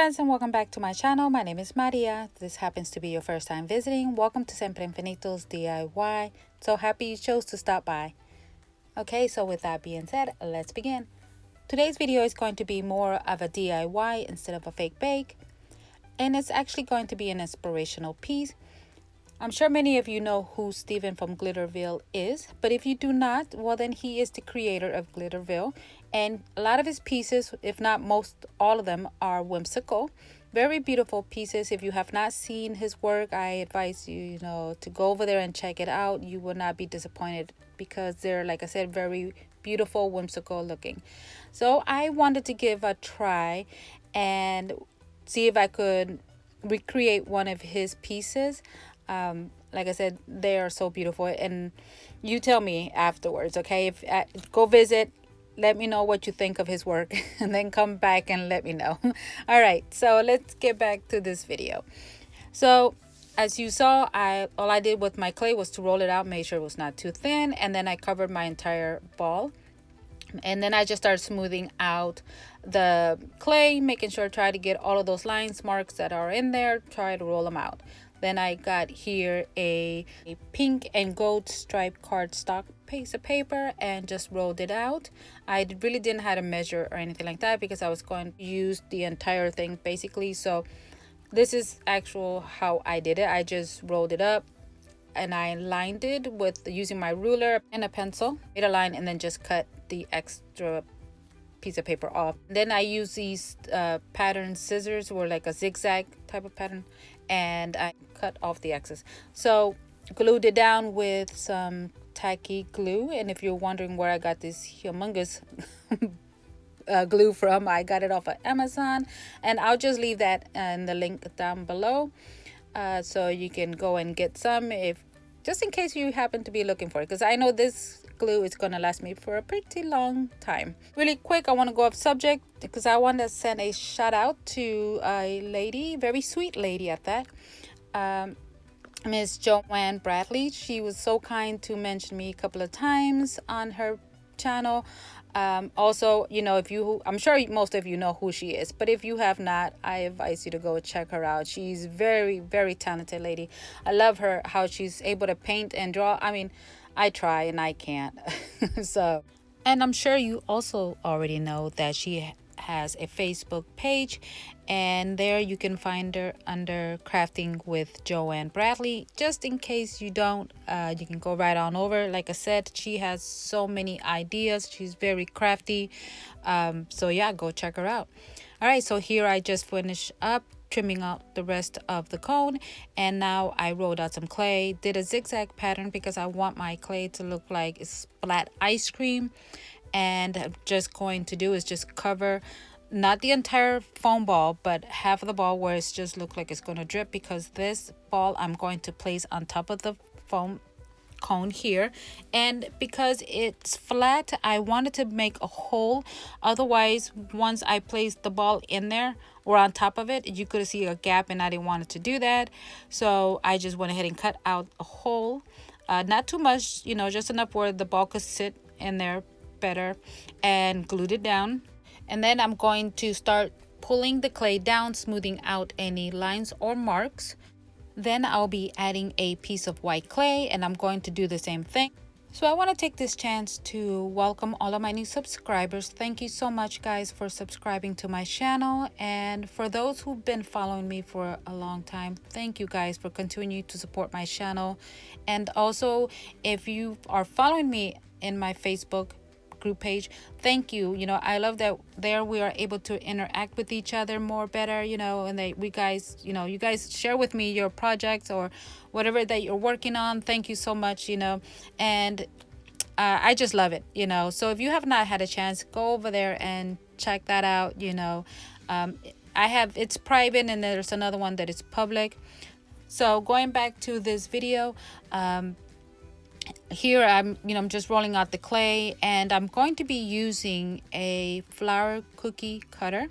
friends, and welcome back to my channel. My name is Maria. This happens to be your first time visiting. Welcome to Siempre Infinitos DIY. So happy you chose to stop by. Okay, so with that being said, let's begin. Today's video is going to be more of a DIY instead of a fake bake, and it's actually going to be an inspirational piece. I'm sure many of you know who Steven from Glitterville is, but if you do not, well then he is the creator of Glitterville, and a lot of his pieces, if not most, all of them, are whimsical. Very beautiful pieces. If you have not seen his work, I advise you, to go over there and check it out. You will not be disappointed because they're, like I said, very beautiful, whimsical looking. So I wanted to give a try and see if I could recreate one of his pieces. Like I said, they are so beautiful, and you tell me afterwards, okay? If go visit, let me know what you think of his work, and then come back and let me know. All right, so let's get back to this video. So as you saw, all I did with my clay was to roll it out, make sure it was not too thin, and then I covered my entire ball. And then I just started smoothing out the clay, making sure try to get all of those lines, marks that are in there, try to roll them out. Then I got here a pink and gold striped cardstock piece of paper and just rolled it out. I really didn't have to measure or anything like that because I was going to use the entire thing basically. So this is actual how I did it. I just rolled it up and I lined it with using my ruler and a pencil, made a line, and then just cut the extra piece of paper off. Then I use these pattern scissors, or like a zigzag type of pattern, and I cut off the excess. So glued it down with some tacky glue, and if you're wondering where I got this humongous glue from, I got it off of Amazon, and I'll just leave that in the link down below. So you can go and get some just in case you happen to be looking for it, because I know this glue is gonna last me for a pretty long time. Really quick, I want to go off subject because I want to send a shout out to a lady, very sweet lady at that, Miss Joanne Bradley. She was so kind to mention me a couple of times on her channel. Also, I'm sure most of you know who she is, but if you have not, I advise you to go check her out. She's very, very talented lady. I love her, how she's able to paint and draw. I mean, I try and I can't. So, and I'm sure you also already know that she has a Facebook page, and there you can find her under Crafting with Joanne Bradley. Just in case you don't, you can go right on over. Like I said, she has so many ideas. She's very crafty. So yeah, go check her out. All right, so here I just finished up trimming out the rest of the cone, and now I rolled out some clay, did a zigzag pattern because I want my clay to look like it's flat ice cream. And I'm just going to do is just cover not the entire foam ball, but half of the ball where it's just look like it's going to drip, because this ball I'm going to place on top of the foam cone here, and because it's flat, I wanted to make a hole. Otherwise, once I placed the ball in there or on top of it, you could see a gap, and I didn't want it to do that. So I just went ahead and cut out a hole, not too much, just enough where the ball could sit in there better, and glued it down. And then I'm going to start pulling the clay down, smoothing out any lines or marks. Then I'll be adding a piece of white clay, and I'm going to do the same thing. So I want to take this chance to welcome all of my new subscribers. Thank you so much, guys, for subscribing to my channel. And for those who've been following me for a long time, thank you guys for continuing to support my channel. And also, if you are following me in my Facebook group page, thank you. I love that there we are able to interact with each other more better, and you guys share with me your projects or whatever that you're working on. Thank you so much, and I just love it, so if you have not had a chance, go over there and check that out. It's private, and there's another one that is public. So going back to this video, here I'm just rolling out the clay, and I'm going to be using a flour cookie cutter,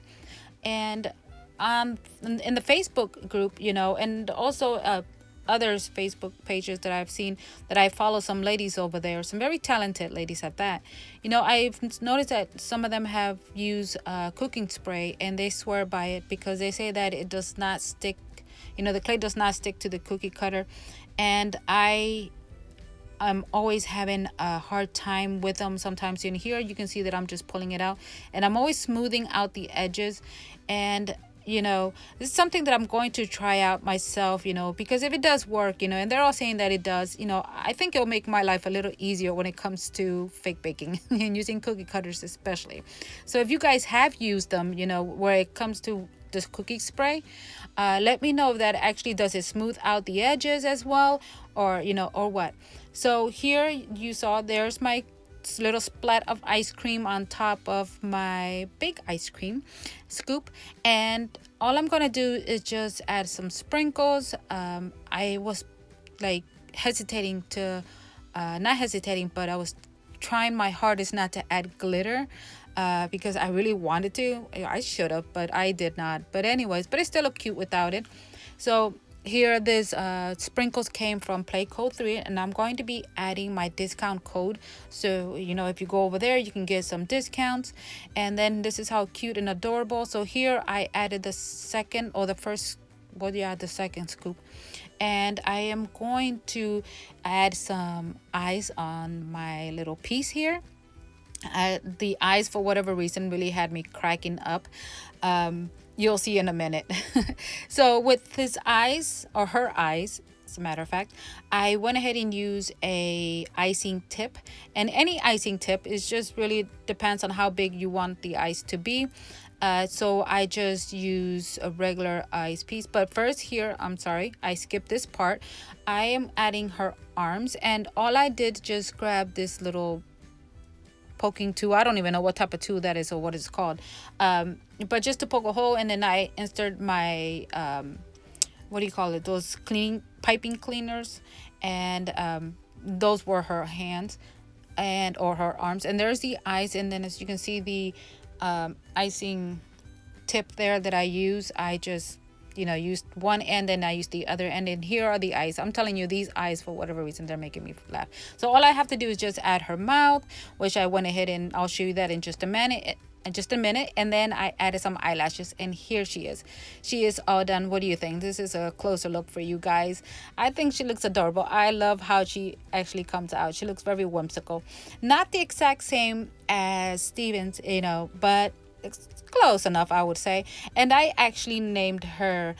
and in the Facebook group, and also others Facebook pages that I've seen, that I follow some ladies over there, some very talented ladies at that. You know, I've noticed that some of them have used cooking spray, and they swear by it because they say that it does not stick, you know, the clay does not stick to the cookie cutter. And I'm always having a hard time with them. Sometimes in here you can see that I'm just pulling it out, and I'm always smoothing out the edges. And you know, this is something that I'm going to try out myself, you know, because if it does work, you know, and they're all saying that it does, you know, I think it'll make my life a little easier when it comes to fake baking and using cookie cutters especially. So if you guys have used them, you know, where it comes to this cookie spray, let me know if that actually does it smooth out the edges as well, or you know, or what. So here you saw there's my little splat of ice cream on top of my big ice cream scoop, and all I'm gonna do is just add some sprinkles. I was like hesitating to not hesitating, but I was trying my hardest not to add glitter, because I really wanted to. I should have, but I did not. But anyways, but it still look cute without it. So here this sprinkles came from Play Code 3, and I'm going to be adding my discount code. So you know, if you go over there, you can get some discounts. And then this is how cute and adorable. So here I added the second, or the first, well, yeah, the second scoop. And I am going to add some eyes on my little piece here. The eyes, for whatever reason, really had me cracking up. You'll see in a minute. So with his eyes, or her eyes, as a matter of fact, I went ahead and used a icing tip. And any icing tip is just really depends on how big you want the ice to be. So I just use a regular ice piece. But first here, I'm sorry, I skipped this part. I am adding her arms, and all I did just grab this little poking tool. I don't even know what type of tool that is or what it's called, but just to poke a hole, and then I insert my what do you call it, those piping cleaners, and those were her hands and or her arms. And there's the eyes, and then as you can see the icing tip there that I use, I just, you know, used one end and I used the other end, and here are the eyes. I'm telling you, these eyes, for whatever reason, they're making me laugh. So all I have to do is just add her mouth, which I went ahead and I'll show you that in just a minute. And then I added some eyelashes, and here she is all done. What do you think? This is a closer look for you guys. I think she looks adorable. I love how she actually comes out. She looks very whimsical, not the exact same as Steven's, you know, but it's close enough, I would say. And I actually named her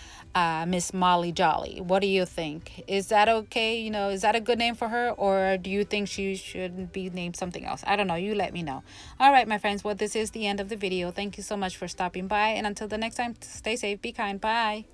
Miss Molly Jolly. What do you think? Is that okay? You know, is that a good name for her, or do you think she should be named something else? I don't know. You let me know. All right, my friends. Well, this is the end of the video. Thank you so much for stopping by, and until the next time, stay safe, be kind. Bye.